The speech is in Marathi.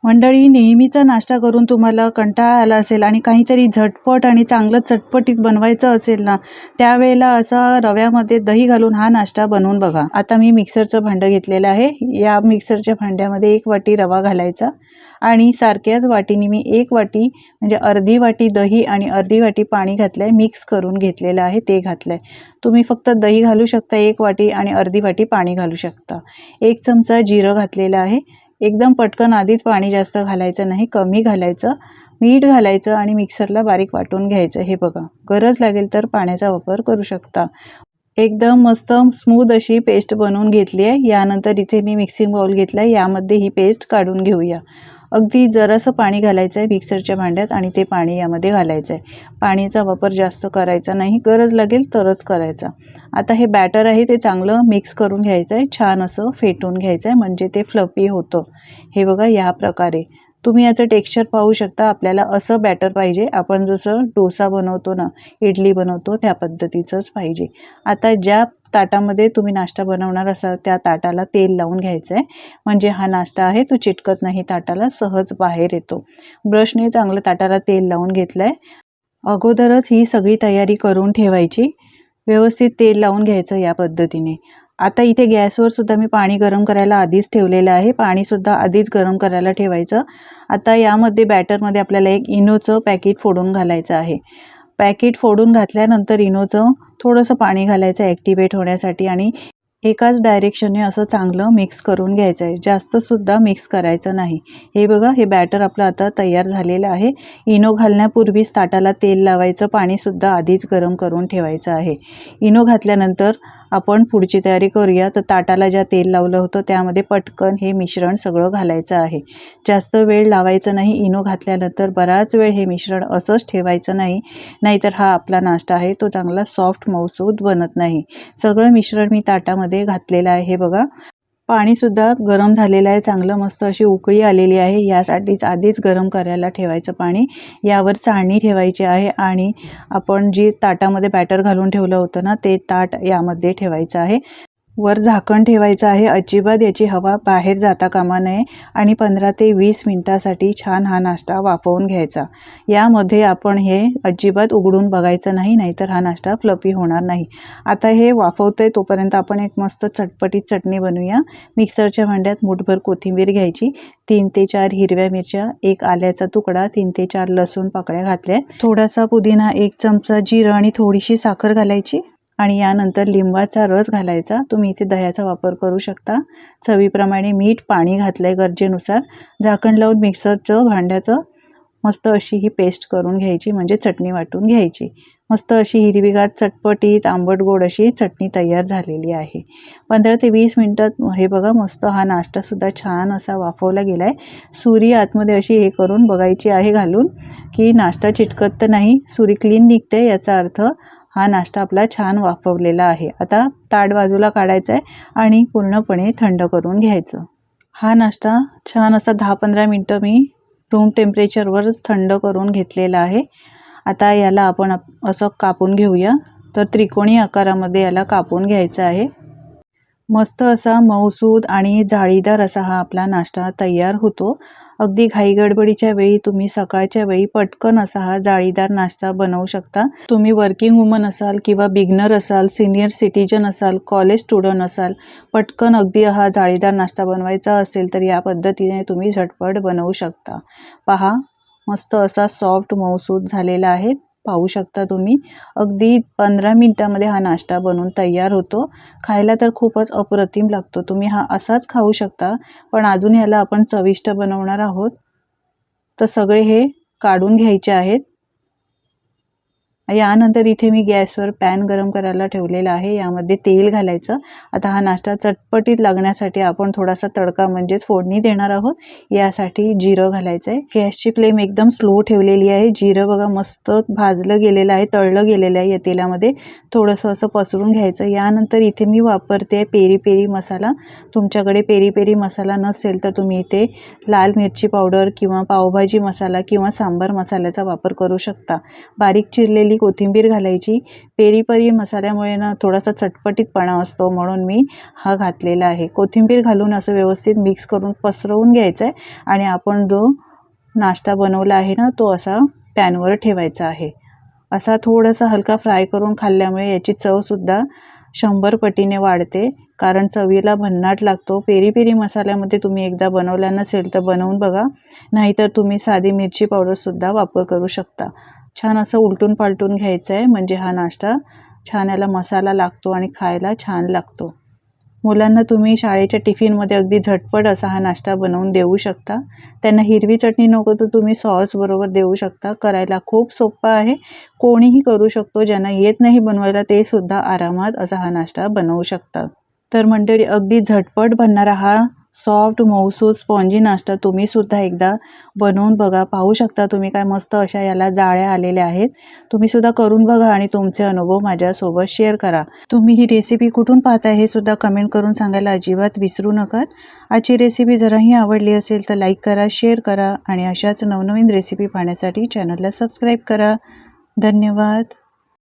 मंडळी, नेहमीचा नाश्ता करून तुम्हाला कंटाळा आला असेल आणि काहीतरी झटपट आणि चांगलं चटपटीत बनवायचं असेल ना, त्यावेळेला असा रव्यामध्ये दही घालून हा नाश्ता बनवून बघा. आता मी मिक्सरचं भांडं घेतलेलं आहे. या मिक्सरच्या भांड्यामध्ये 1 वाटी रवा घालायचा आणि सारख्याच वाटीने मी 1 वाटी म्हणजे अर्धी वाटी दही आणि अर्धी वाटी पाणी घातलंय, मिक्स करून घेतलेलं आहे ते घातलंय. तुम्ही फक्त दही घालू शकता 1 वाटी आणि अर्धी वाटी पाणी घालू शकता. 1 चमचा जिरं घातलेलं आहे. एकदम पटकन आधीच पाणी जास्त घालायचं नाही, कमी घालायचं. मीठ घालायचं आणि मिक्सरला बारीक वाटून घ्यायचं. हे बघा, गरज लागेल तर पाण्याचा वापर करू शकता. एकदम मस्त स्मूथ अशी पेस्ट बनवून घेतली आहे. यानंतर इथे मी मिक्सिंग बाउल घेतला आहे, यामध्ये ही पेस्ट काढून घेऊया. अगदी जरासं पाणी घालायचं आहे मिक्सरच्या भांड्यात आणि ते पाणी यामध्ये घालायचं आहे. पाण्याचा वापर जास्त करायचा नाही, गरज लागेल तरच करायचा. आता हे बॅटर आहे ते चांगलं मिक्स करून घ्यायचं आहे, छान असं फेटून घ्यायचं आहे म्हणजे ते फ्लफी होतं. हे बघा, या प्रकारे तुम्ही याचं टेक्स्चर पाहू शकता. आपल्याला असं बॅटर पाहिजे, आपण जसं डोसा बनवतो ना, इडली बनवतो त्या पद्धतीचंच पाहिजे. आता ज्या ताटामध्ये तुम्ही नाश्ता बनवणार असाल त्या ताटाला तेल लावून घ्यायचं आहे, म्हणजे हा नाश्ता आहे तो चिटकत नाही ताटाला, सहज बाहेर येतो. ब्रशने चांगलं ताटाला तेल लावून घेतलं आहे. अगोदरच ही सगळी तयारी करून ठेवायची, व्यवस्थित तेल लावून घ्यायचं या पद्धतीने. आता इथे गॅसवर सुद्धा मी पाणी गरम करायला आधीच ठेवलेलं आहे. पाणीसुद्धा आधीच गरम करायला ठेवायचं. आता यामध्ये बॅटरमध्ये आपल्याला एक इनोचं पॅकेट फोडून घालायचं आहे. पॅकेट फोडून घातल्यानंतर इनोचं थोडंसं पाणी घालायचं ॲक्टिवेट होण्यासाठी आणि एकाच डायरेक्शनने असं चांगलं मिक्स करून घ्यायचं आहे, जास्तसुद्धा मिक्स करायचं नाही. हे बघा, हे बॅटर आपलं आता तयार झालेलं आहे. इनो घालण्यापूर्वीच ताटाला तेल लावायचं, पाणीसुद्धा आधीच गरम करून ठेवायचं आहे. इनो घातल्यानंतर आपण पुढची तयारी करूया. तर ताटाला ज्या तेल लावलं होतं त्यामध्ये पटकन हे मिश्रण सगळं घालायचं आहे. जास्त वेळ लावायचं नाही. इनो घातल्यानंतर बराच वेळ हे मिश्रण असंच ठेवायचं नाही, नाहीतर हा आपला नाश्ता आहे तो चांगला सॉफ्ट मऊसूत बनत नाही. सगळं मिश्रण मी ताटामध्ये घातलेलं आहे. हे बघा, पाणीसुद्धा गरम झालेलं आहे, चांगलं मस्त अशी उकळी आलेली आहे. यासाठीच आधीच गरम करायला ठेवायचं पाणी. यावर चाळणी ठेवायची आहे आणि आपण जी ताटामध्ये बॅटर घालून ठेवलं होतं ना, ते ताट यामध्ये ठेवायचं आहे. वर झाकण ठेवायचं आहे, अजिबात याची हवा बाहेर जाता कामा नये आणि 15 ते 20 मिनिटासाठी छान हा नाश्ता वाफवून घ्यायचा. यामध्ये आपण हे अजिबात उघडून बघायचं नाही, नाहीतर हा नाश्ता फ्लफी होणार नाही. आता हे वाफवतंय तोपर्यंत आपण एक मस्त चटपटीत चटणी बनवूया. मिक्सरच्या भांड्यात मूठभर कोथिंबीर घ्यायची, 3 ते 4 हिरव्या मिरच्या, 1 आल्याचा तुकडा, 3 ते 4 लसूण पाकळ्या घातल्या, थोडासा पुदिना, 1 चमचा जिरं आणि थोडीशी साखर घालायची आणि यानंतर लिंबाचा रस घालायचा. तुम्ही इथे दह्याचा वापर करू शकता. चवीप्रमाणे मीठ, पाणी घातलंय गरजेनुसार. झाकण लावून मिक्सरचं भांड्याचं मस्त अशी ही पेस्ट करून घ्यायची, म्हणजे चटणी वाटून घ्यायची. मस्त अशी हिरवीगार चटपटीत आंबट गोड अशी चटणी तयार झालेली आहे. 15 ते 20 मिनिटात हे बघा, मस्त हा नाश्तासुद्धा छान असा वाफवला गेला आहे. सुरी आतमध्ये अशी हे करून बघायची आहे घालून, की नाश्ता चिटकत तर नाही. सुरी क्लीन निघते, याचा अर्थ हा नाश्ता आपला छान वाफवलेला आहे. आता ताट बाजूला काढायचं आहे आणि पूर्णपणे थंड करून घ्यायचं. हा नाश्ता छान असा 10-15 मिनटं मी रूम टेम्परेचरवरच थंड करून घेतलेला आहे. आता याला आपण असं कापून घेऊया. तर त्रिकोणी आकारामध्ये याला कापून घ्यायचं आहे. मस्त असा मऊसूद आणि जाळीदार असा हा आपला नाश्ता तयार होतो. अगदी घाईगडबडीच्या वेळी तुम्ही सकाळच्या वेळी पटकन असा हा जाळीदार नाश्ता बनवू शकता. तुम्ही वर्किंग वुमन असाल किंवा बिगनर असाल, सिनियर सिटीजन असाल, कॉलेज स्टुडंट असाल, पटकन अगदी हा जाळीदार नाश्ता बनवायचा असेल तर या पद्धतीने तुम्ही झटपट बनवू शकता. पहा, मस्त असा सॉफ्ट मऊसूद झालेला आहे. पाहू शकता तुम्ही. अगदी 15 मिनिटामध्ये हा नाश्ता बनवून तयार होतो. खायला तर खूपच अप्रतिम लागतो. तुम्ही हा असाच खाऊ शकता, पण अजून ह्याला आपण चविष्ट बनवणार आहोत. तर सगळे हे काढून घ्यायचे आहेत. यानंतर इथे मी गॅसवर पॅन गरम करायला ठेवलेला आहे, यामध्ये तेल घालायचं. आता हा नाश्ता चटपटीत लागण्यासाठी आपण थोडासा तडका म्हणजेच फोडणी देणार आहोत. यासाठी जिरं घालायचं आहे. गॅसची फ्लेम एकदम स्लो ठेवलेली आहे. जिरं बघा मस्त भाजलं गेलेलं आहे, तळलं गेलेलं आहे. या तेलामध्ये थोडंसं असं पसरून घ्यायचं. यानंतर इथे मी वापरते पेरी पेरी मसाला. तुमच्याकडे पेरी पेरी मसाला नसेल तर तुम्ही इथे लाल मिरची पावडर किंवा पावभाजी मसाला किंवा सांबार मसाल्याचा वापर करू शकता. बारीक चिरलेली कोथिंबीर घालायची. पेरी पेरी मसाल्यामुळे ना थोडासा चटपटीतपणा असतो, म्हणून मी हा घातलेला आहे. कोथिंबीर घालून असं व्यवस्थित मिक्स करून पसरवून घ्यायचं आहे आणि आपण जो नाश्ता बनवला आहे ना तो असा पॅनवर ठेवायचा आहे. असा थोडासा हलका फ्राय करून खाल्ल्यामुळे याची चवसुद्धा 100 पटीने वाढते, कारण चवीला भन्नाट लागतो. पेरी पेरी मसाल्यामध्ये तुम्ही एकदा बनवला नसेल तर बनवून बघा, नाहीतर तुम्ही साधी मिरची पावडरसुद्धा वापर करू शकता. छान असं उलटून पालटून घ्यायचं आहे, म्हणजे हा नाश्ता छान याला मसाला लागतो आणि खायला छान लागतो. मुलांना तुम्ही शाळेच्या टिफिनमध्ये अगदी झटपट असा हा नाश्ता बनवून देऊ शकता. त्यांना हिरवी चटणी नको तर तुम्ही सॉसबरोबर देऊ शकता. करायला खूप सोपा आहे, कोणीही करू शकतो. ज्यांना येत नाही बनवायला ते सुद्धा आरामात असा हा नाश्ता बनवू शकतात. तर मंडळी, अगदी झटपट बनणारा हा सॉफ्ट मऊसूद स्पॉन्जी नाश्ता तुम्ही सुद्धा एकदा बनवून बघा. पाहू शकता तुम्ही काय मस्त अशा याला जाळ्या आलेल्या आहेत. तुम्ही सुद्धा करून बघा आणि तुमचे अनुभव माझ्यासोबत शेअर करा. तुम्ही ही रेसिपी कुठून पाहताय हे सुद्धा कमेंट करून सांगायला अजिबात विसरू नका. आजची रेसिपी जराही आवडली असेल तर लाईक करा, शेअर करा आणि अशाच नवनवीन रेसिपी पाहण्यासाठी चॅनलला सबस्क्राईब करा. धन्यवाद.